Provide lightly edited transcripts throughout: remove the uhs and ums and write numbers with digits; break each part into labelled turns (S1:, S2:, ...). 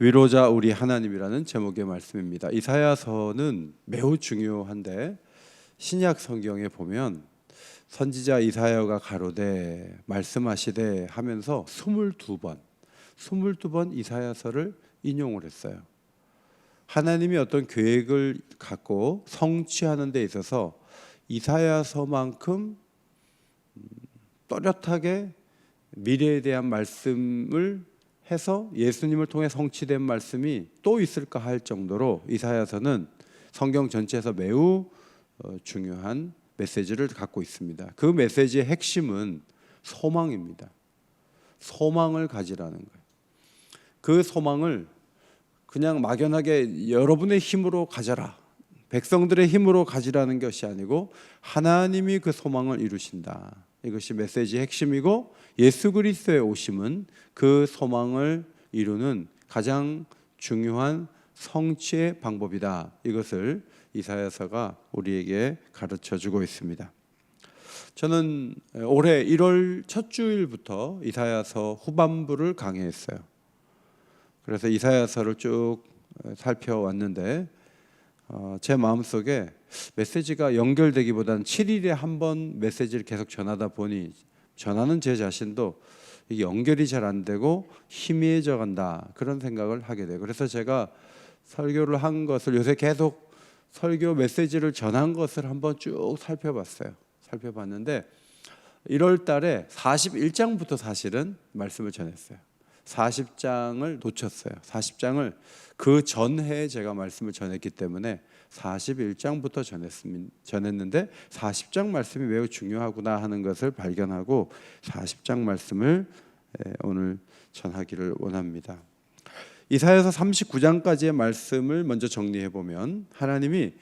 S1: 위로자 우리 하나님이라는 제목의 말씀입니다. 이사야서는 매우 중요한데 신약 성경에 보면 선지자 이사야가 가로되 말씀하시되 하면서 22번 이사야서를 인용을 했어요. 하나님이 어떤 계획을 갖고 성취하는 데 있어서 이사야서만큼 또렷하게 미래에 대한 말씀을 해서 예수님을 통해 성취된 말씀이 또 있을까 할 정도로 이사야서는 성경 전체에서 매우 중요한 메시지를 갖고 있습니다. 그 메시지의 핵심은 소망입니다. 소망을 가지라는 거예요. 그 소망을 그냥 막연하게 여러분의 힘으로 가져라, 백성들의 힘으로 가지라는 것이 아니고 하나님이 그 소망을 이루신다. 이것이 메시지의 핵심이고 예수 그리스도의 오심은 그 소망을 이루는 가장 중요한 성취의 방법이다. 이것을 이사야서가 우리에게 가르쳐주고 있습니다. 저는 올해 1월 첫 주일부터 이사야서 후반부를 강의했어요. 그래서 이사야서를 쭉 살펴왔는데 제 마음속에 메시지가 연결되기보다는 7일에 한 번 메시지를 계속 전하다 보니 전하는 제 자신도 연결이 잘 안 되고 희미해져 간다, 그런 생각을 하게 돼요. 그래서 제가 설교를 한 것을 요새 계속 설교 메시지를 전한 것을 한번 쭉 살펴봤는데 1월 달에 41장부터 사실은 말씀을 전했어요. 40장을 놓쳤어요. 40장을 그 전해에 제가 말씀을 전했기 때문에 41장부터 전했는데 40장 말씀이 매우 중요하구나 하는 것을 발견하고 40장 말씀을 오늘 전하기를 원합니다. 이사야서 39장까지의 말씀을 먼저 정리해 보면 하나님이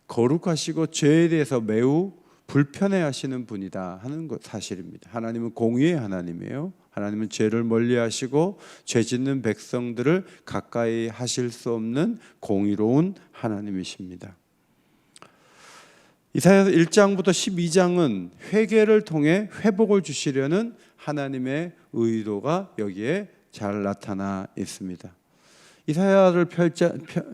S1: 거룩하시고 죄에 대해서 매우 불편해하시는 분이다 하는 것 사실입니다. 하나님은 공의의 하나님이에요. 하나님은 죄를 멀리하시고 죄 짓는 백성들을 가까이 하실 수 없는 공의로운 하나님이십니다. 이사야서 1장부터 12장은 회개를 통해 회복을 주시려는 하나님의 의도가 여기에 잘 나타나 있습니다. 이사야를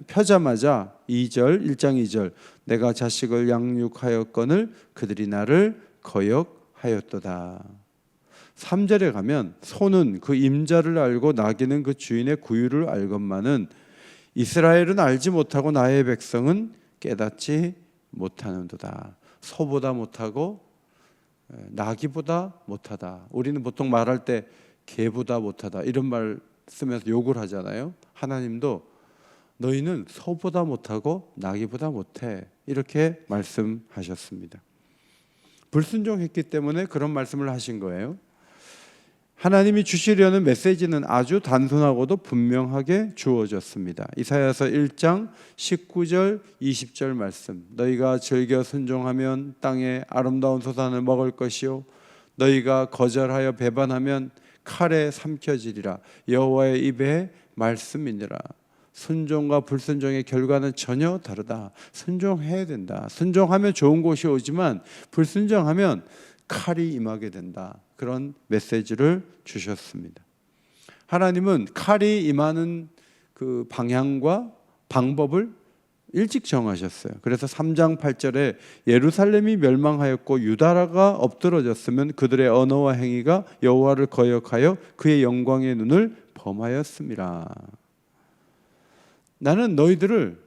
S1: 펴자마자 1장 2절 내가 자식을 양육하였거늘 그들이 나를 거역하였도다. 3절에 가면 소는 그 임자를 알고 나귀는 그 주인의 구유를 알건만은 이스라엘은 알지 못하고 나의 백성은 깨닫지 못하는도다. 소보다 못하고 나귀보다 못하다. 우리는 보통 말할 때 개보다 못하다 이런 말 쓰면서 욕을 하잖아요. 하나님도 너희는 소보다 못하고 나귀보다 못해 이렇게 말씀하셨습니다. 불순종했기 때문에 그런 말씀을 하신 거예요. 하나님이 주시려는 메시지는 아주 단순하고도 분명하게 주어졌습니다. 이사야서 1장 19절 20절 말씀 너희가 즐겨 순종하면 땅에 아름다운 소산을 먹을 것이요 너희가 거절하여 배반하면 칼에 삼켜지리라. 여호와의 입의 말씀이니라. 순종과 불순종의 결과는 전혀 다르다. 순종해야 된다. 순종하면 좋은 곳이 오지만 불순종하면 칼이 임하게 된다. 그런 메시지를 주셨습니다. 하나님은 칼이 임하는 그 방향과 방법을 일찍 정하셨어요. 그래서 3장 8절에 예루살렘이 멸망하였고 유다라가 엎드러졌으면 그들의 언어와 행위가 여호와를 거역하여 그의 영광의 눈을 범하였음이라. 나는 너희들을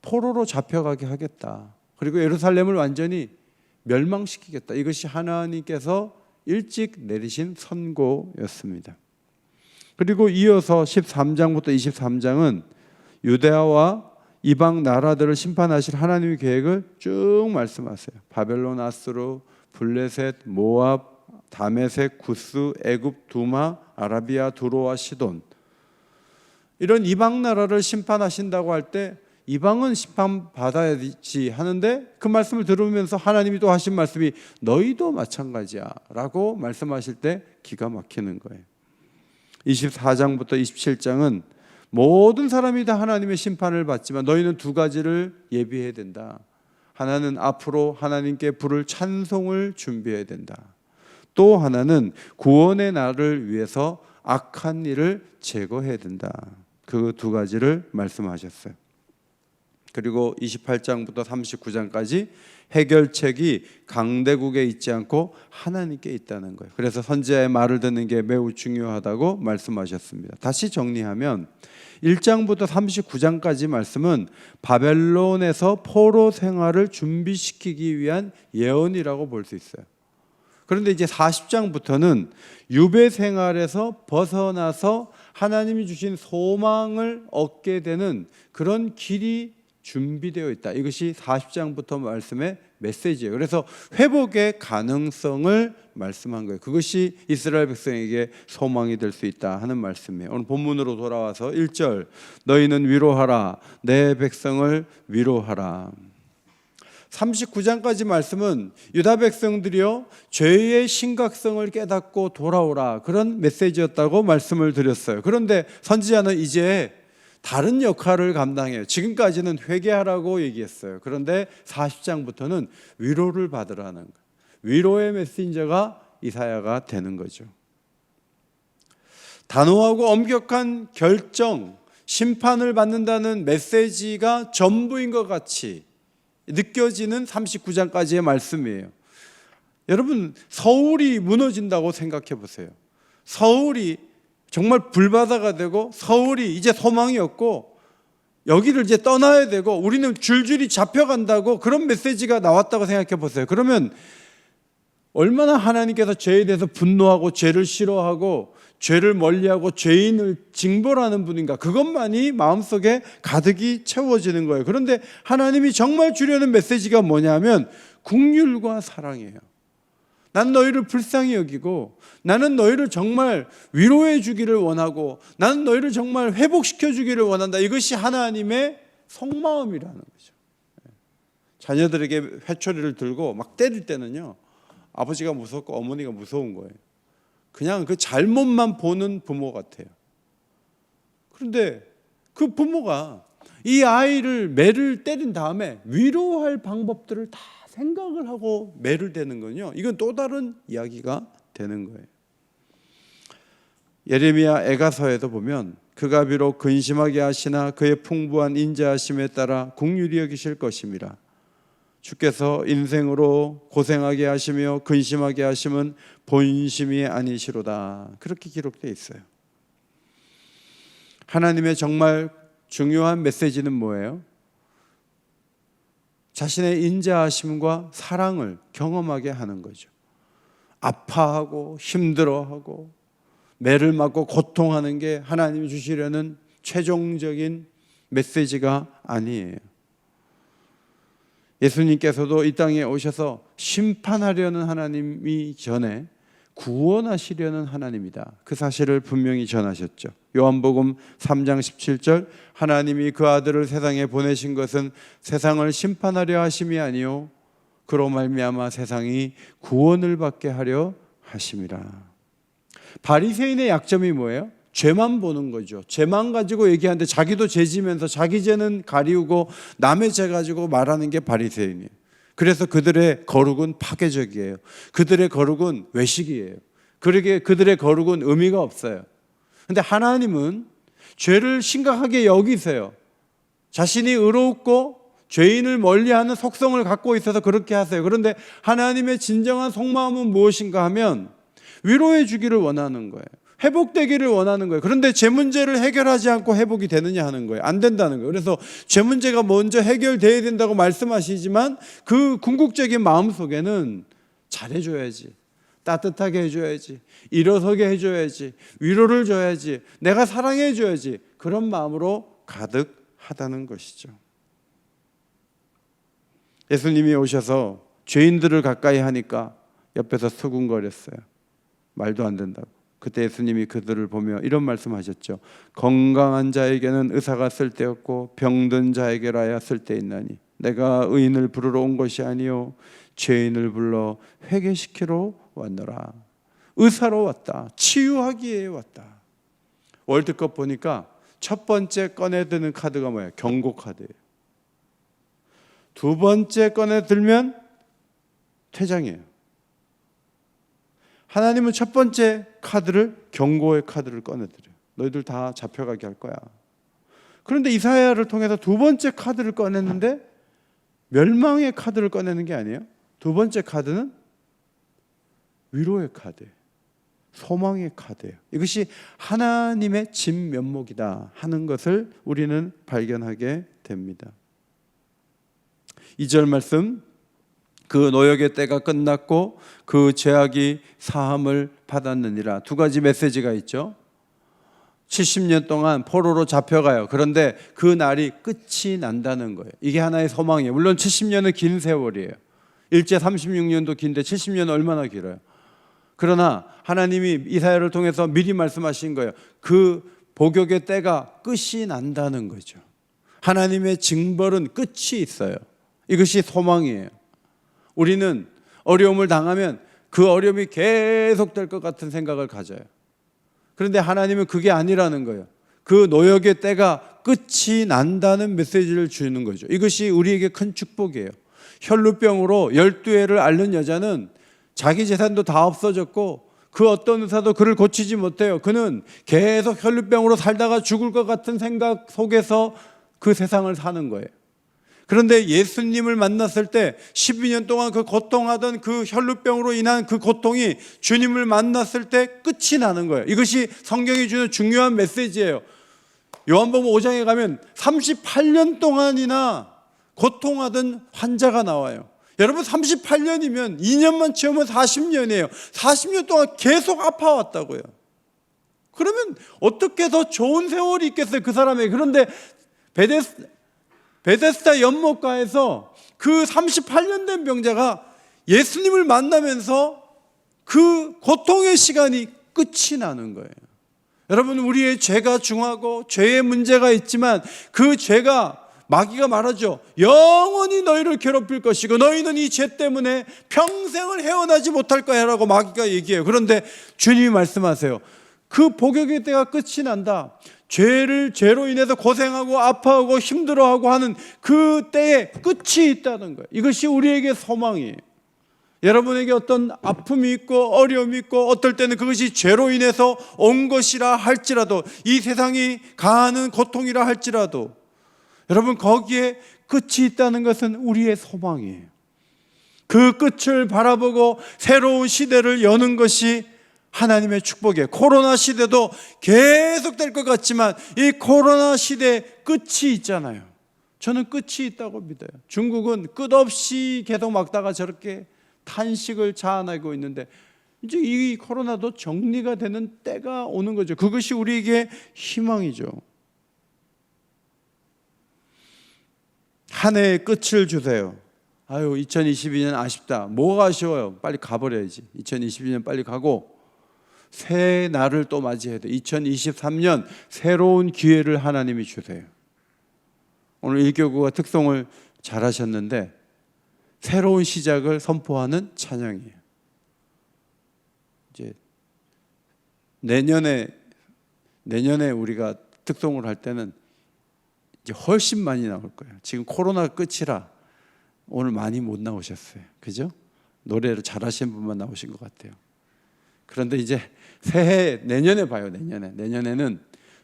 S1: 포로로 잡혀가게 하겠다. 그리고 예루살렘을 완전히 멸망시키겠다. 이것이 하나님께서 일찍 내리신 선고였습니다. 그리고 이어서 13장부터 23장은 유대와 이방 나라들을 심판하실 하나님의 계획을 쭉 말씀하세요. 바벨론, 아수르, 블레셋, 모압, 다메섹, 구스, 애굽, 두마, 아라비아, 두로와 시돈, 이런 이방 나라를 심판하신다고 할 때 이방은 심판받아야지 하는데 그 말씀을 들으면서 하나님이 또 하신 말씀이 너희도 마찬가지야 라고 말씀하실 때 기가 막히는 거예요. 24장부터 27장은 모든 사람이 다 하나님의 심판을 받지만 너희는 두 가지를 예비해야 된다. 하나는 앞으로 하나님께 부를 찬송을 준비해야 된다. 또 하나는 구원의 날을 위해서 악한 일을 제거해야 된다. 그 두 가지를 말씀하셨어요. 그리고 28장부터 39장까지 해결책이 강대국에 있지 않고 하나님께 있다는 거예요. 그래서 선지자의 말을 듣는 게 매우 중요하다고 말씀하셨습니다. 다시 정리하면 1장부터 39장까지 말씀은 바벨론에서 포로 생활을 준비시키기 위한 예언이라고 볼 수 있어요. 그런데 이제 40장부터는 유배 생활에서 벗어나서 하나님이 주신 소망을 얻게 되는 그런 길이 준비되어 있다. 이것이 40장부터 말씀의 메시지예요. 그래서 회복의 가능성을 말씀한 거예요. 그것이 이스라엘 백성에게 소망이 될 수 있다 하는 말씀이에요. 오늘 본문으로 돌아와서 1절, 너희는 위로하라, 내 백성을 위로하라. 39장까지 말씀은 유다 백성들이요 죄의 심각성을 깨닫고 돌아오라, 그런 메시지였다고 말씀을 드렸어요. 그런데 선지자는 이제 다른 역할을 감당해요. 지금까지는 회개하라고 얘기했어요. 그런데 40장부터는 위로를 받으라는 거예요. 위로의 메신저가 이사야가 되는 거죠. 단호하고 엄격한 결정, 심판을 받는다는 메시지가 전부인 것 같이 느껴지는 39장까지의 말씀이에요. 여러분, 서울이 무너진다고 생각해 보세요. 서울이 정말 불바다가 되고 서울이 이제 소망이 없고 여기를 이제 떠나야 되고 우리는 줄줄이 잡혀간다고, 그런 메시지가 나왔다고 생각해 보세요. 그러면 얼마나 하나님께서 죄에 대해서 분노하고 죄를 싫어하고 죄를 멀리하고 죄인을 징벌하는 분인가, 그것만이 마음속에 가득이 채워지는 거예요. 그런데 하나님이 정말 주려는 메시지가 뭐냐면 긍휼과 사랑이에요. 난 너희를 불쌍히 여기고 나는 너희를 정말 위로해 주기를 원하고 나는 너희를 정말 회복시켜 주기를 원한다. 이것이 하나님의 속마음이라는 거죠. 자녀들에게 회초리를 들고 막 때릴 때는요, 아버지가 무섭고 어머니가 무서운 거예요. 그냥 그 잘못만 보는 부모 같아요. 그런데 그 부모가 이 아이를 매를 때린 다음에 위로할 방법들을 다 생각을 하고 매를 대는 건요, 이건 또 다른 이야기가 되는 거예요. 예레미야 애가서에도 보면 그가 비록 근심하게 하시나 그의 풍부한 인자하심에 따라 긍휼히 여기실 것임이라. 주께서 인생으로 고생하게 하시며 근심하게 하심은 본심이 아니시로다. 그렇게 기록되어 있어요. 하나님의 정말 중요한 메시지는 뭐예요? 자신의 인자하심과 사랑을 경험하게 하는 거죠. 아파하고 힘들어하고 매를 맞고 고통하는 게 하나님이 주시려는 최종적인 메시지가 아니에요. 예수님께서도 이 땅에 오셔서 심판하려는 하나님이 전에 구원하시려는 하나님이다, 그 사실을 분명히 전하셨죠. 요한복음 3장 17절, 하나님이 그 아들을 세상에 보내신 것은 세상을 심판하려 하심이 아니요 그로 말미암아 세상이 구원을 받게 하려 하심이라. 바리새인의 약점이 뭐예요? 죄만 보는 거죠. 죄만 가지고 얘기하는데 자기도 죄지면서 자기 죄는 가리우고 남의 죄 가지고 말하는 게 바리새인이에요. 그래서 그들의 거룩은 파괴적이에요. 그들의 거룩은 외식이에요. 그들의 거룩은 의미가 없어요. 그런데 하나님은 죄를 심각하게 여기세요. 자신이 의롭고 죄인을 멀리하는 속성을 갖고 있어서 그렇게 하세요. 그런데 하나님의 진정한 속마음은 무엇인가 하면 위로해 주기를 원하는 거예요. 회복되기를 원하는 거예요. 그런데 죄 문제를 해결하지 않고 회복이 되느냐 하는 거예요. 안 된다는 거예요. 그래서 죄 문제가 먼저 해결돼야 된다고 말씀하시지만 그 궁극적인 마음 속에는 잘해줘야지, 따뜻하게 해줘야지, 일어서게 해줘야지, 위로를 줘야지, 내가 사랑해줘야지, 그런 마음으로 가득하다는 것이죠. 예수님이 오셔서 죄인들을 가까이 하니까 옆에서 수군거렸어요. 말도 안 된다고. 그때 예수님이 그들을 보며 이런 말씀하셨죠. 건강한 자에게는 의사가 쓸데없고 병든 자에게라야 쓸데있나니 내가 의인을 부르러 온 것이 아니요 죄인을 불러 회개시키러 왔노라. 의사로 왔다. 치유하기에 왔다. 월드컵 보니까 첫 번째 꺼내드는 카드가 뭐예요? 경고 카드예요. 두 번째 꺼내들면 퇴장이에요. 하나님은 첫 번째 카드를, 경고의 카드를 꺼내드려요. 너희들 다 잡혀가게 할 거야. 그런데 이사야를 통해서 두 번째 카드를 꺼냈는데 멸망의 카드를 꺼내는 게 아니에요. 두 번째 카드는 위로의 카드예요. 소망의 카드예요. 이것이 하나님의 진면목이다 하는 것을 우리는 발견하게 됩니다. 2절 말씀, 그 노역의 때가 끝났고 그 죄악이 사함을 받았느니라. 두 가지 메시지가 있죠. 70년 동안 포로로 잡혀가요. 그런데 그 날이 끝이 난다는 거예요. 이게 하나의 소망이에요. 물론 70년은 긴 세월이에요. 일제 36년도 긴데 70년은 얼마나 길어요. 그러나 하나님이 이사야를 통해서 미리 말씀하신 거예요. 그 복역의 때가 끝이 난다는 거죠. 하나님의 징벌은 끝이 있어요. 이것이 소망이에요. 우리는 어려움을 당하면 그 어려움이 계속될 것 같은 생각을 가져요. 그런데 하나님은 그게 아니라는 거예요. 그 노역의 때가 끝이 난다는 메시지를 주는 거죠. 이것이 우리에게 큰 축복이에요. 혈루병으로 12회를 앓는 여자는 자기 재산도 다 없어졌고 그 어떤 의사도 그를 고치지 못해요. 그는 계속 혈루병으로 살다가 죽을 것 같은 생각 속에서 그 세상을 사는 거예요. 그런데 예수님을 만났을 때 12년 동안 그 고통하던 그 혈루병으로 인한 그 고통이 주님을 만났을 때 끝이 나는 거예요. 이것이 성경이 주는 중요한 메시지예요. 요한복음 5장에 가면 38년 동안이나 고통하던 환자가 나와요. 여러분 38년이면 2년만 채우면 40년이에요. 40년 동안 계속 아파왔다고요. 그러면 어떻게 더 좋은 세월이 있겠어요, 그 사람에게. 그런데 베데스다 연못가에서 그 38년 된 병자가 예수님을 만나면서 그 고통의 시간이 끝이 나는 거예요. 여러분, 우리의 죄가 중하고 죄의 문제가 있지만 그 죄가, 마귀가 말하죠. 영원히 너희를 괴롭힐 것이고 너희는 이 죄 때문에 평생을 헤어나지 못할 거야 라고 마귀가 얘기해요. 그런데 주님이 말씀하세요. 그 복역의 때가 끝이 난다. 죄로 인해서 고생하고 아파하고 힘들어하고 하는 그 때에 끝이 있다는 거예요. 이것이 우리에게 소망이에요. 여러분에게 어떤 아픔이 있고 어려움이 있고 어떨 때는 그것이 죄로 인해서 온 것이라 할지라도, 이 세상이 가하는 고통이라 할지라도, 여러분 거기에 끝이 있다는 것은 우리의 소망이에요. 그 끝을 바라보고 새로운 시대를 여는 것이 하나님의 축복이에요. 코로나 시대도 계속 될 것 같지만 이 코로나 시대에 끝이 있잖아요. 저는 끝이 있다고 믿어요. 중국은 끝없이 계속 막다가 저렇게 탄식을 자아내고 있는데 이제 이 코로나도 정리가 되는 때가 오는 거죠. 그것이 우리에게 희망이죠. 한 해의 끝을 주세요. 아유, 2022년 아쉽다. 뭐가 아쉬워요? 빨리 가버려야지. 2022년 빨리 가고 새 날을 또 맞이해야 돼. 2023년 새로운 기회를 하나님이 주세요. 오늘 1교구가 특송을 잘하셨는데 새로운 시작을 선포하는 찬양이에요. 이제 내년에 우리가 특송을 할 때는 이제 훨씬 많이 나올 거예요. 지금 코로나 끝이라 오늘 많이 못 나오셨어요. 그죠? 노래를 잘하시는 분만 나오신 것 같아요. 그런데 이제 새해 내년에 봐요. 내년에는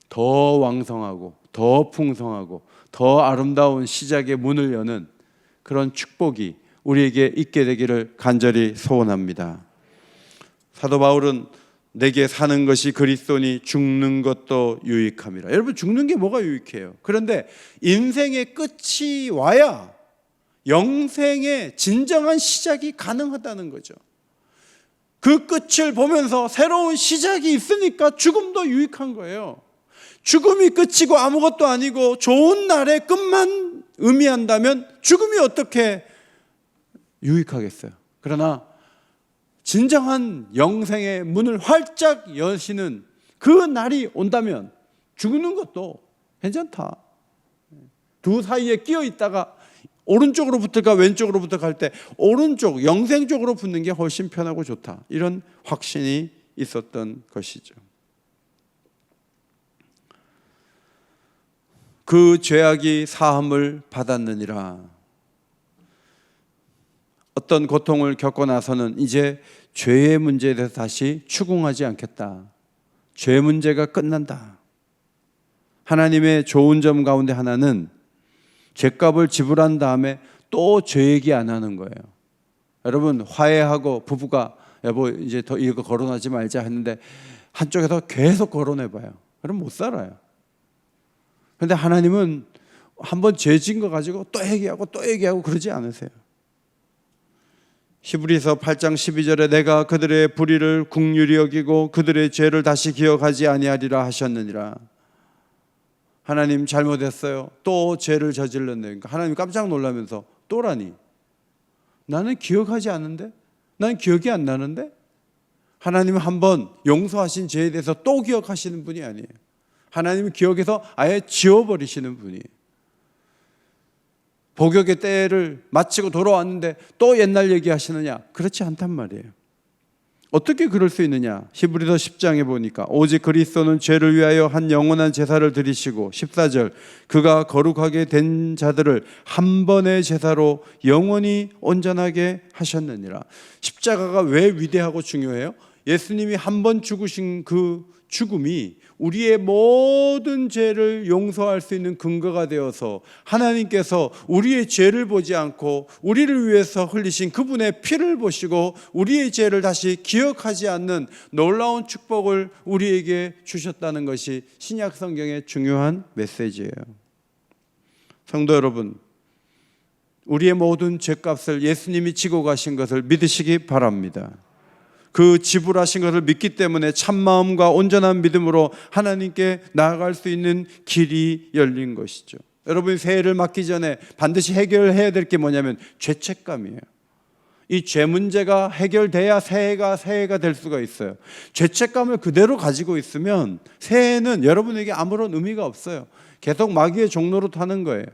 S1: 더 왕성하고 더 풍성하고 더 아름다운 시작의 문을 여는 그런 축복이 우리에게 있게 되기를 간절히 소원합니다. 사도 바울은 내게 사는 것이 그리스도니 죽는 것도 유익함이라. 여러분, 죽는 게 뭐가 유익해요? 그런데 인생의 끝이 와야 영생의 진정한 시작이 가능하다는 거죠. 그 끝을 보면서 새로운 시작이 있으니까 죽음도 유익한 거예요. 죽음이 끝이고 아무것도 아니고 좋은 날의 끝만 의미한다면 죽음이 어떻게 유익하겠어요? 그러나 진정한 영생의 문을 활짝 여시는 그 날이 온다면 죽는 것도 괜찮다. 두 사이에 끼어 있다가 오른쪽으로 붙을까 왼쪽으로 붙을까 할 때 오른쪽 영생 쪽으로 붙는 게 훨씬 편하고 좋다. 이런 확신이 있었던 것이죠. 그 죄악이 사함을 받았느니라. 어떤 고통을 겪고 나서는 이제 죄의 문제에 대해서 다시 추궁하지 않겠다. 죄 문제가 끝난다. 하나님의 좋은 점 가운데 하나는 죄값을 지불한 다음에 또 죄 얘기 안 하는 거예요. 여러분, 화해하고 부부가 여보 이제 더 이거 거론하지 말자 했는데 한쪽에서 계속 거론해봐요. 그럼 못 살아요. 그런데 하나님은 한번 죄 지은 거 가지고 또 얘기하고 또 얘기하고 그러지 않으세요. 히브리서 8장 12절에 내가 그들의 불의를 긍휼히 여기고 그들의 죄를 다시 기억하지 아니하리라 하셨느니라. 하나님 잘못했어요. 또 죄를 저질렀네. 그러니까 하나님 깜짝 놀라면서 또라니? 나는 기억하지 않는데? 난 기억이 안 나는데? 하나님은 한번 용서하신 죄에 대해서 또 기억하시는 분이 아니에요. 하나님은 기억해서 아예 지워버리시는 분이에요. 복역의 때를 마치고 돌아왔는데 또 옛날 얘기하시느냐? 그렇지 않단 말이에요. 어떻게 그럴 수 있느냐? 히브리서 10장에 보니까 오직 그리스도는 죄를 위하여 한 영원한 제사를 드리시고 14절 그가 거룩하게 된 자들을 한 번의 제사로 영원히 온전하게 하셨느니라. 십자가가 왜 위대하고 중요해요? 예수님이 한 번 죽으신 그 죽음이 우리의 모든 죄를 용서할 수 있는 근거가 되어서 하나님께서 우리의 죄를 보지 않고 우리를 위해서 흘리신 그분의 피를 보시고 우리의 죄를 다시 기억하지 않는 놀라운 축복을 우리에게 주셨다는 것이 신약 성경의 중요한 메시지예요. 성도 여러분, 우리의 모든 죄값을 예수님이 지고 가신 것을 믿으시기 바랍니다. 그 지불하신 것을 믿기 때문에 참마음과 온전한 믿음으로 하나님께 나아갈 수 있는 길이 열린 것이죠. 여러분이 새해를 맞기 전에 반드시 해결해야 될 게 뭐냐면 죄책감이에요. 이 죄 문제가 해결돼야 새해가 될 수가 있어요. 죄책감을 그대로 가지고 있으면 새해는 여러분에게 아무런 의미가 없어요. 계속 마귀의 종로로 타는 거예요.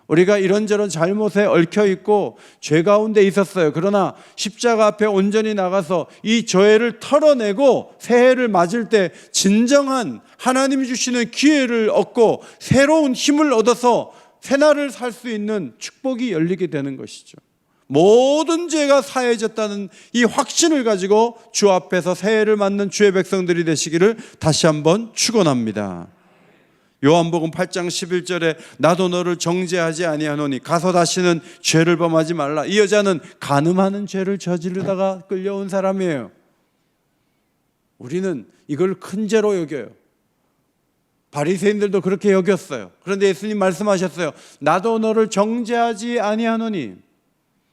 S1: 우리가 이런저런 잘못에 얽혀있고 죄 가운데 있었어요. 그러나 십자가 앞에 온전히 나가서 이 죄를 털어내고 새해를 맞을 때 진정한 하나님이 주시는 기회를 얻고 새로운 힘을 얻어서 새날을 살 수 있는 축복이 열리게 되는 것이죠. 모든 죄가 사해졌다는 이 확신을 가지고 주 앞에서 새해를 맞는 주의 백성들이 되시기를 다시 한번 축원합니다. 요한복음 8장 11절에 나도 너를 정죄하지 아니하노니 가서 다시는 죄를 범하지 말라. 이 여자는 간음하는 죄를 저지르다가 끌려온 사람이에요. 우리는 이걸 큰 죄로 여겨요. 바리새인들도 그렇게 여겼어요. 그런데 예수님 말씀하셨어요. 나도 너를 정죄하지 아니하노니.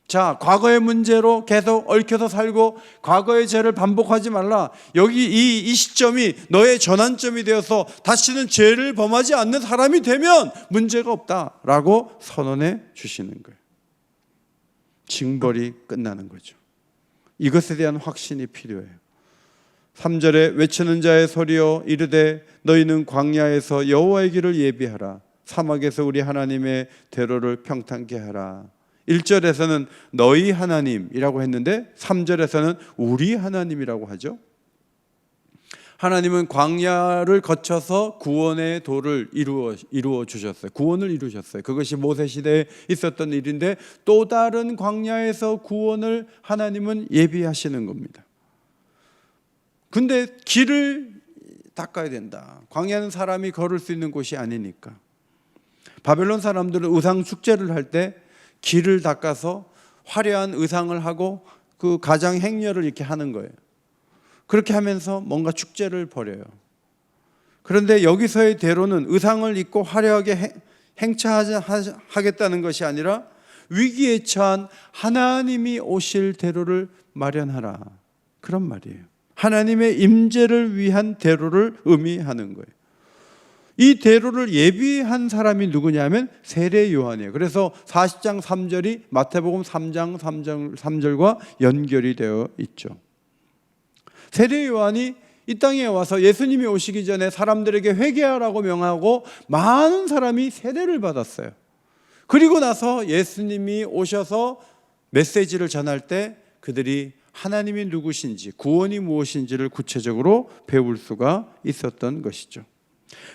S1: 자, 과거의 문제로 계속 얽혀서 살고 과거의 죄를 반복하지 말라. 여기 이 시점이 너의 전환점이 되어서 다시는 죄를 범하지 않는 사람이 되면 문제가 없다라고 선언해 주시는 거예요. 징벌이 끝나는 거죠. 이것에 대한 확신이 필요해요. 3절에 외치는 자의 소리여 이르되 너희는 광야에서 여호와의 길을 예비하라. 사막에서 우리 하나님의 대로를 평탄케 하라. 1절에서는 너희 하나님이라고 했는데 3절에서는 우리 하나님이라고 하죠. 하나님은 광야를 거쳐서 구원의 도를 이루어 주셨어요. 구원을 이루셨어요. 그것이 모세 시대에 있었던 일인데 또 다른 광야에서 구원을 하나님은 예비하시는 겁니다. 근데 길을 닦아야 된다. 광야는 사람이 걸을 수 있는 곳이 아니니까. 바벨론 사람들은 의상 축제를 할 때 길을 닦아서 화려한 의상을 하고 그 가장 행렬을 이렇게 하는 거예요. 그렇게 하면서 뭔가 축제를 벌여요. 그런데 여기서의 대로는 의상을 입고 화려하게 행차하겠다는 것이 아니라 위기에 처한 하나님이 오실 대로를 마련하라. 그런 말이에요. 하나님의 임재를 위한 대로를 의미하는 거예요. 이 대로를 예비한 사람이 누구냐면 세례 요한이에요. 그래서 40장 3절이 마태복음 3장 3절과 연결이 되어 있죠. 세례 요한이 이 땅에 와서 예수님이 오시기 전에 사람들에게 회개하라고 명하고 많은 사람이 세례를 받았어요. 그리고 나서 예수님이 오셔서 메시지를 전할 때 그들이 하나님이 누구신지 구원이 무엇인지를 구체적으로 배울 수가 있었던 것이죠.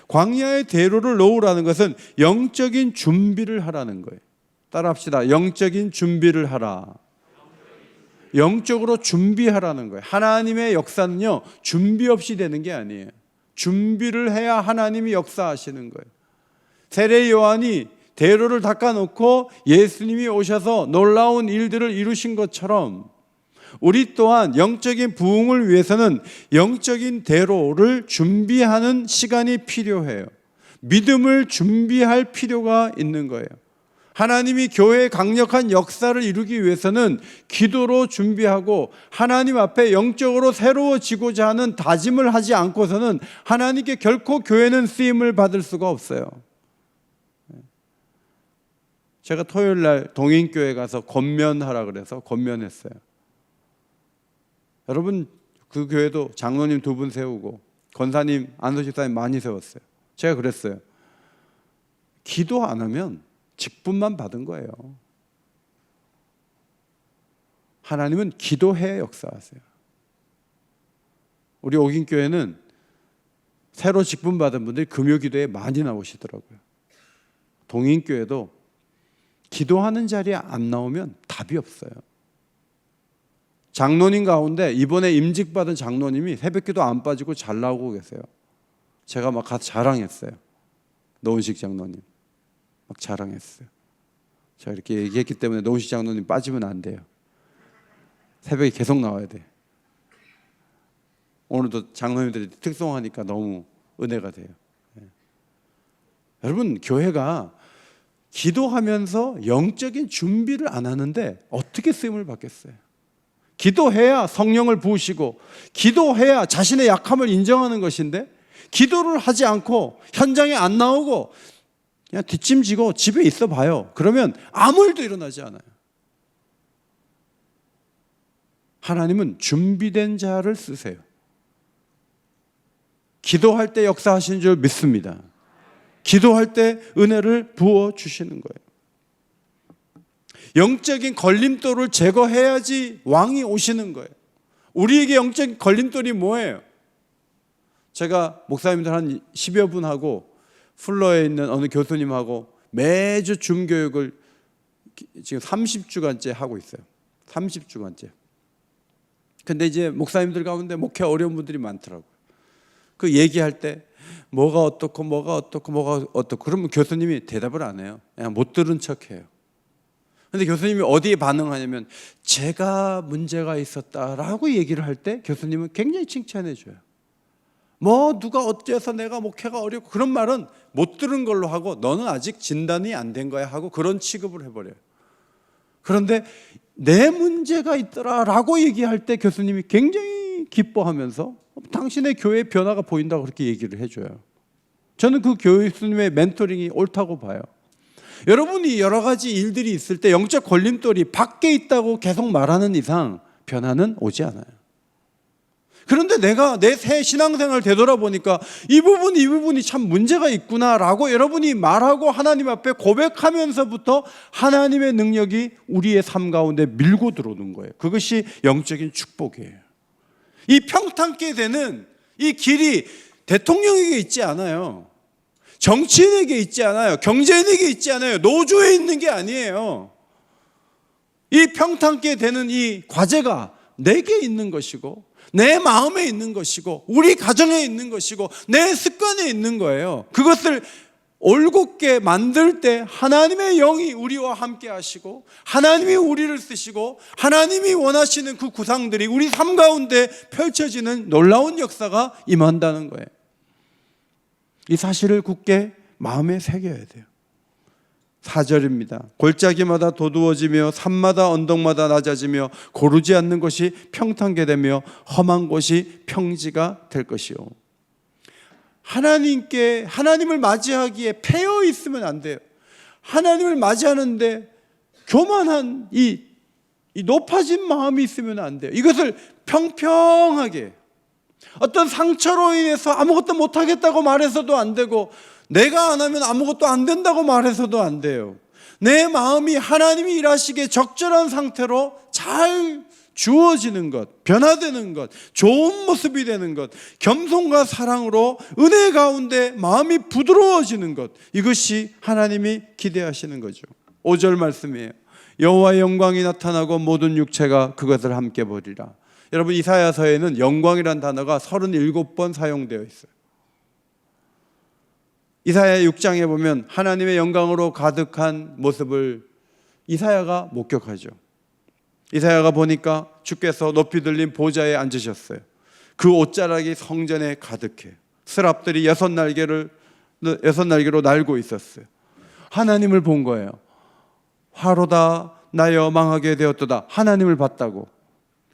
S1: 광야의 대로를 놓으라는 것은 영적인 준비를 하라는 거예요. 따라합시다. 영적인 준비를 하라. 영적으로 준비하라는 거예요. 하나님의 역사는요, 준비 없이 되는 게 아니에요. 준비를 해야 하나님이 역사하시는 거예요. 세례 요한이 대로를 닦아놓고 예수님이 오셔서 놀라운 일들을 이루신 것처럼 우리 또한 영적인 부흥을 위해서는 영적인 대로를 준비하는 시간이 필요해요. 믿음을 준비할 필요가 있는 거예요. 하나님이 교회의 강력한 역사를 이루기 위해서는 기도로 준비하고 하나님 앞에 영적으로 새로워지고자 하는 다짐을 하지 않고서는 하나님께 결코 교회는 쓰임을 받을 수가 없어요. 제가 토요일 날 동인교회 가서 권면하라 그래서 권면했어요. 여러분, 그 교회도 장로님 2분 세우고 권사님, 안수집사님 많이 세웠어요. 제가 그랬어요. 기도 안 하면 직분만 받은 거예요. 하나님은 기도해 역사하세요. 우리 옥인교회는 새로 직분 받은 분들이 금요기도에 많이 나오시더라고요. 동인교회도 기도하는 자리에 안 나오면 답이 없어요. 장로님 가운데 이번에 임직받은 장로님이 새벽기도 안 빠지고 잘 나오고 계세요. 제가 막 가서 자랑했어요. 노은식 장로님 막 자랑했어요. 제가 이렇게 얘기했기 때문에 노은식 장로님 빠지면 안 돼요. 새벽에 계속 나와야 돼. 오늘도 장로님들이 특송하니까 너무 은혜가 돼요. 여러분, 교회가 기도하면서 영적인 준비를 안 하는데 어떻게 쓰임을 받겠어요? 기도해야 성령을 부으시고 기도해야 자신의 약함을 인정하는 것인데 기도를 하지 않고 현장에 안 나오고 그냥 뒷짐지고 집에 있어 봐요. 그러면 아무 일도 일어나지 않아요. 하나님은 준비된 자를 쓰세요. 기도할 때 역사하시는 줄 믿습니다. 기도할 때 은혜를 부어주시는 거예요. 영적인 걸림돌을 제거해야지 왕이 오시는 거예요. 우리에게 영적인 걸림돌이 뭐예요? 제가 목사님들 한 10여 분하고 플러에 있는 어느 교수님하고 매주 줌교육을 지금 30주간째 하고 있어요. 30주간째. 근데 이제 목사님들 가운데 목회 어려운 분들이 많더라고요. 그 얘기할 때 뭐가 어떻고 뭐가 어떻고 뭐가 어떻고 그러면 교수님이 대답을 안 해요. 그냥 못 들은 척해요. 근데 교수님이 어디에 반응하냐면 제가 문제가 있었다라고 얘기를 할 때 교수님은 굉장히 칭찬해 줘요. 뭐 누가 어째서 내가 목회가 어렵고 그런 말은 못 들은 걸로 하고 너는 아직 진단이 안 된 거야 하고 그런 취급을 해버려요. 그런데 내 문제가 있더라라고 얘기할 때 교수님이 굉장히 기뻐하면서 당신의 교회의 변화가 보인다고 그렇게 얘기를 해줘요. 저는 그 교수님의 멘토링이 옳다고 봐요. 여러분이 여러 가지 일들이 있을 때 영적 걸림돌이 밖에 있다고 계속 말하는 이상 변화는 오지 않아요. 그런데 내가 내 새 신앙생활을 되돌아보니까 이 부분이 참 문제가 있구나라고 여러분이 말하고 하나님 앞에 고백하면서부터 하나님의 능력이 우리의 삶 가운데 밀고 들어오는 거예요. 그것이 영적인 축복이에요. 이 평탄케 되는 이 길이 대통령에게 있지 않아요. 정치인에게 있지 않아요. 경제인에게 있지 않아요. 노조에 있는 게 아니에요. 이 평탄케 되는 이 과제가 내게 있는 것이고 내 마음에 있는 것이고 우리 가정에 있는 것이고 내 습관에 있는 거예요. 그것을 올곧게 만들 때 하나님의 영이 우리와 함께 하시고 하나님이 우리를 쓰시고 하나님이 원하시는 그 구상들이 우리 삶 가운데 펼쳐지는 놀라운 역사가 임한다는 거예요. 이 사실을 굳게 마음에 새겨야 돼요. 4절입니다. 골짜기마다 도두어지며 산마다 언덕마다 낮아지며 고르지 않는 것이 평탄게 되며 험한 곳이 평지가 될 것이요. 하나님을 맞이하기에 패여 있으면 안 돼요. 하나님을 맞이하는데 교만한 이 높아진 마음이 있으면 안 돼요. 이것을 평평하게 어떤 상처로 인해서 아무것도 못하겠다고 말해서도 안 되고 내가 안 하면 아무것도 안 된다고 말해서도 안 돼요. 내 마음이 하나님이 일하시기에 적절한 상태로 잘 주어지는 것, 변화되는 것, 좋은 모습이 되는 것, 겸손과 사랑으로 은혜 가운데 마음이 부드러워지는 것, 이것이 하나님이 기대하시는 거죠. 5절 말씀이에요. 여호와의 영광이 나타나고 모든 육체가 그것을 함께 보리라. 여러분, 이사야서에는 영광이란 단어가 37번 사용되어 있어요. 이사야 6장에 보면 하나님의 영광으로 가득한 모습을 이사야가 목격하죠. 이사야가 보니까 주께서 높이 들린 보좌에 앉으셨어요. 그 옷자락이 성전에 가득해. 스랍들이 6날개로 날고 있었어요. 하나님을 본 거예요. 화로다 나여 망하게 되었도다. 하나님을 봤다고.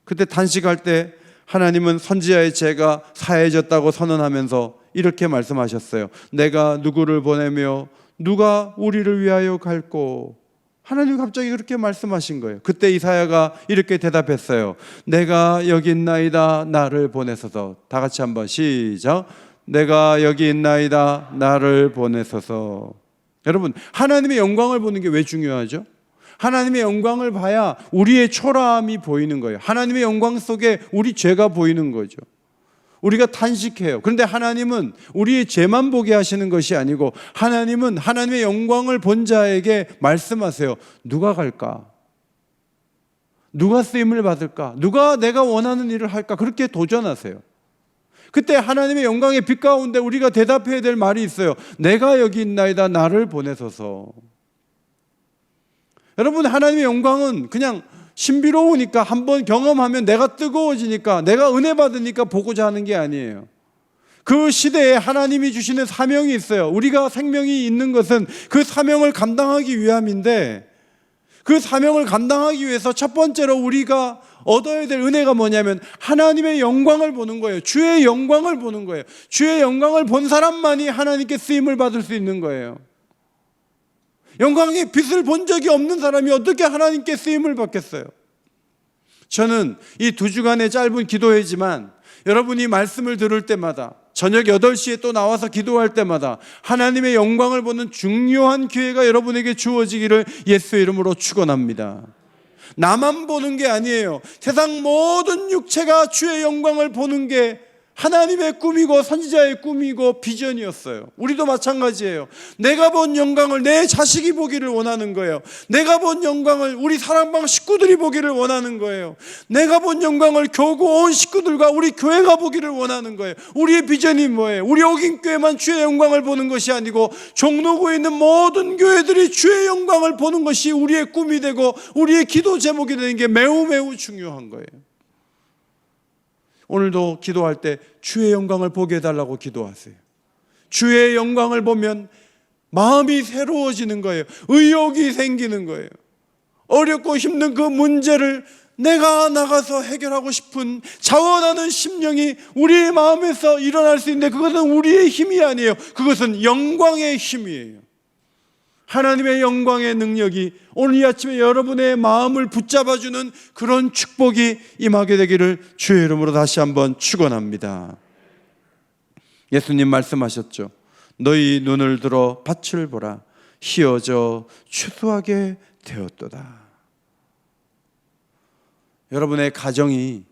S1: 그때 단식할 때 하나님은 선지자의 죄가 사해졌다고 선언하면서 이렇게 말씀하셨어요. 내가 누구를 보내며 누가 우리를 위하여 갈꼬. 하나님이 갑자기 그렇게 말씀하신 거예요. 그때 이사야가 이렇게 대답했어요. 내가 여기 있나이다 나를 보내소서. 다 같이 한번 시작. 내가 여기 있나이다 나를 보내소서. 여러분, 하나님의 영광을 보는 게 왜 중요하죠? 하나님의 영광을 봐야 우리의 초라함이 보이는 거예요. 하나님의 영광 속에 우리 죄가 보이는 거죠. 우리가 탄식해요. 그런데 하나님은 우리의 죄만 보게 하시는 것이 아니고 하나님은 하나님의 영광을 본 자에게 말씀하세요. 누가 갈까? 누가 쓰임을 받을까? 누가 내가 원하는 일을 할까? 그렇게 도전하세요. 그때 하나님의 영광의 빛 가운데 우리가 대답해야 될 말이 있어요. 내가 여기 있나이다 나를 보내소서. 여러분, 하나님의 영광은 그냥 신비로우니까 한번 경험하면 내가 뜨거워지니까 내가 은혜 받으니까 보고자 하는 게 아니에요. 그 시대에 하나님이 주시는 사명이 있어요. 우리가 생명이 있는 것은 그 사명을 감당하기 위함인데, 그 사명을 감당하기 위해서 첫 번째로 우리가 얻어야 될 은혜가 뭐냐면 하나님의 영광을 보는 거예요. 주의 영광을 보는 거예요. 주의 영광을 본 사람만이 하나님께 쓰임을 받을 수 있는 거예요. 영광의 빛을 본 적이 없는 사람이 어떻게 하나님께 쓰임을 받겠어요? 저는 이 2주간의 짧은 기도회지만 여러분이 말씀을 들을 때마다 저녁 8시에 또 나와서 기도할 때마다 하나님의 영광을 보는 중요한 기회가 여러분에게 주어지기를 예수의 이름으로 축원합니다. 나만 보는 게 아니에요. 세상 모든 육체가 주의 영광을 보는 게 하나님의 꿈이고 선지자의 꿈이고 비전이었어요. 우리도 마찬가지예요. 내가 본 영광을 내 자식이 보기를 원하는 거예요. 내가 본 영광을 우리 사랑방 식구들이 보기를 원하는 거예요. 내가 본 영광을 교구 온 식구들과 우리 교회가 보기를 원하는 거예요. 우리의 비전이 뭐예요? 우리 어긴교회만 주의 영광을 보는 것이 아니고 종로구에 있는 모든 교회들이 주의 영광을 보는 것이 우리의 꿈이 되고 우리의 기도 제목이 되는 게 매우 매우 중요한 거예요. 오늘도 기도할 때 주의 영광을 보게 해달라고 기도하세요. 주의 영광을 보면 마음이 새로워지는 거예요. 의욕이 생기는 거예요. 어렵고 힘든 그 문제를 내가 나가서 해결하고 싶은 자원하는 심령이 우리의 마음에서 일어날 수 있는데 그것은 우리의 힘이 아니에요. 그것은 영광의 힘이에요. 하나님의 영광의 능력이 오늘 이 아침에 여러분의 마음을 붙잡아주는 그런 축복이 임하게 되기를 주의 이름으로 다시 한번 축원합니다. 예수님 말씀하셨죠. 너희 눈을 들어 밭을 보라. 희어져 추수하게 되었도다. 여러분의 가정이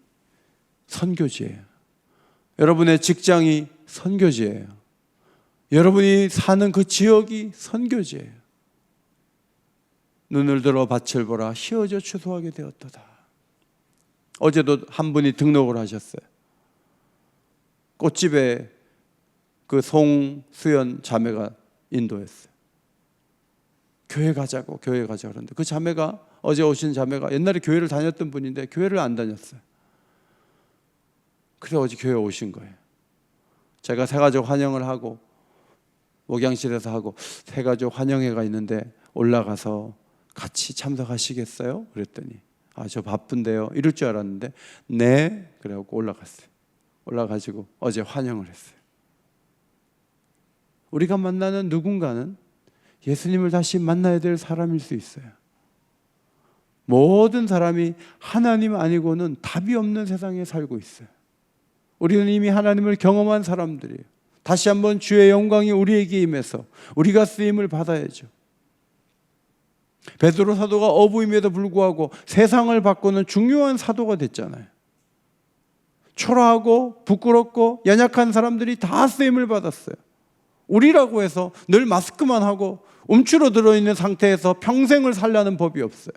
S1: 선교지예요. 여러분의 직장이 선교지예요. 여러분이 사는 그 지역이 선교지예요. 눈을 들어 밭을 보라. 희어져 추수하게 되었도다. 어제도 한 분이 등록을 하셨어요. 꽃집에 그 송수연 자매가 인도했어요. 교회 가자고 그러는데 그 자매가, 어제 오신 자매가 옛날에 교회를 다녔던 분인데 교회를 안 다녔어요. 그래서 어제 교회 오신 거예요. 제가 새가족 환영을 하고 목양실에서 하고 새가족 환영회가 있는데 올라가서 같이 참석하시겠어요? 그랬더니 저 바쁜데요 이럴 줄 알았는데 네 그래갖고 올라갔어요. 올라가지고 어제 환영을 했어요. 우리가 만나는 누군가는 예수님을 다시 만나야 될 사람일 수 있어요. 모든 사람이 하나님 아니고는 답이 없는 세상에 살고 있어요. 우리는 이미 하나님을 경험한 사람들이에요. 다시 한번 주의 영광이 우리에게 임해서 우리가 쓰임을 받아야죠. 베드로 사도가 어부임에도 불구하고 세상을 바꾸는 중요한 사도가 됐잖아요. 초라하고 부끄럽고 연약한 사람들이 다 쓰임을 받았어요. 우리라고 해서 늘 마스크만 하고 움츠러 들어있는 상태에서 평생을 살려는 법이 없어요.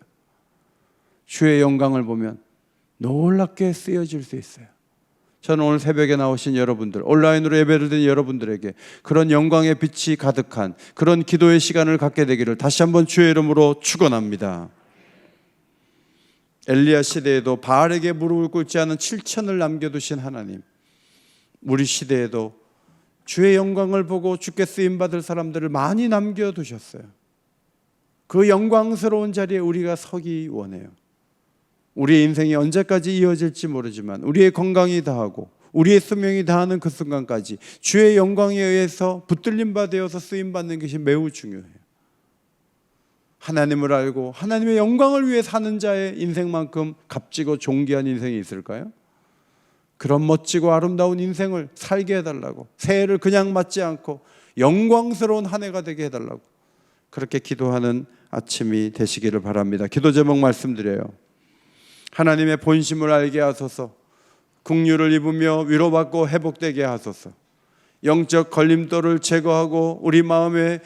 S1: 주의 영광을 보면 놀랍게 쓰여질 수 있어요. 저는 오늘 새벽에 나오신 여러분들, 온라인으로 예배를 드린 여러분들에게 그런 영광의 빛이 가득한 그런 기도의 시간을 갖게 되기를 다시 한번 주의 이름으로 축원합니다. 엘리야 시대에도 바알에게 무릎을 꿇지 않은 7천을 남겨두신 하나님, 우리 시대에도 주의 영광을 보고 주께 쓰임받을 사람들을 많이 남겨두셨어요. 그 영광스러운 자리에 우리가 서기 원해요. 우리의 인생이 언제까지 이어질지 모르지만 우리의 건강이 다하고 우리의 수명이 다하는 그 순간까지 주의 영광에 의해서 붙들림 바 되어서 쓰임받는 것이 매우 중요해요. 하나님을 알고 하나님의 영광을 위해 사는 자의 인생만큼 값지고 존귀한 인생이 있을까요? 그런 멋지고 아름다운 인생을 살게 해달라고, 새해를 그냥 맞지 않고 영광스러운 한 해가 되게 해달라고 그렇게 기도하는 아침이 되시기를 바랍니다. 기도 제목 말씀드려요. 하나님의 본심을 알게 하소서, 긍휼을 입으며 위로받고 회복되게 하소서, 영적 걸림돌을 제거하고 우리 마음에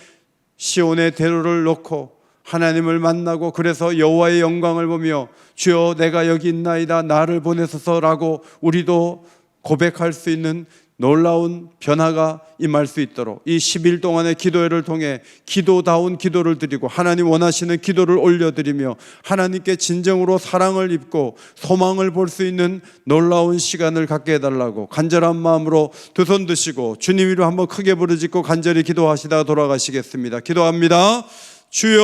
S1: 시온의 대로를 놓고 하나님을 만나고 그래서 여호와의 영광을 보며 주여 내가 여기 있나이다 나를 보내소서라고 우리도 고백할 수 있는 놀라운 변화가 임할 수 있도록 이 10일 동안의 기도회를 통해 기도다운 기도를 드리고 하나님 원하시는 기도를 올려드리며 하나님께 진정으로 사랑을 입고 소망을 볼 수 있는 놀라운 시간을 갖게 해달라고 간절한 마음으로 두 손 드시고 주님 이름 한번 크게 부르짖고 간절히 기도하시다가 돌아가시겠습니다. 기도합니다. 주여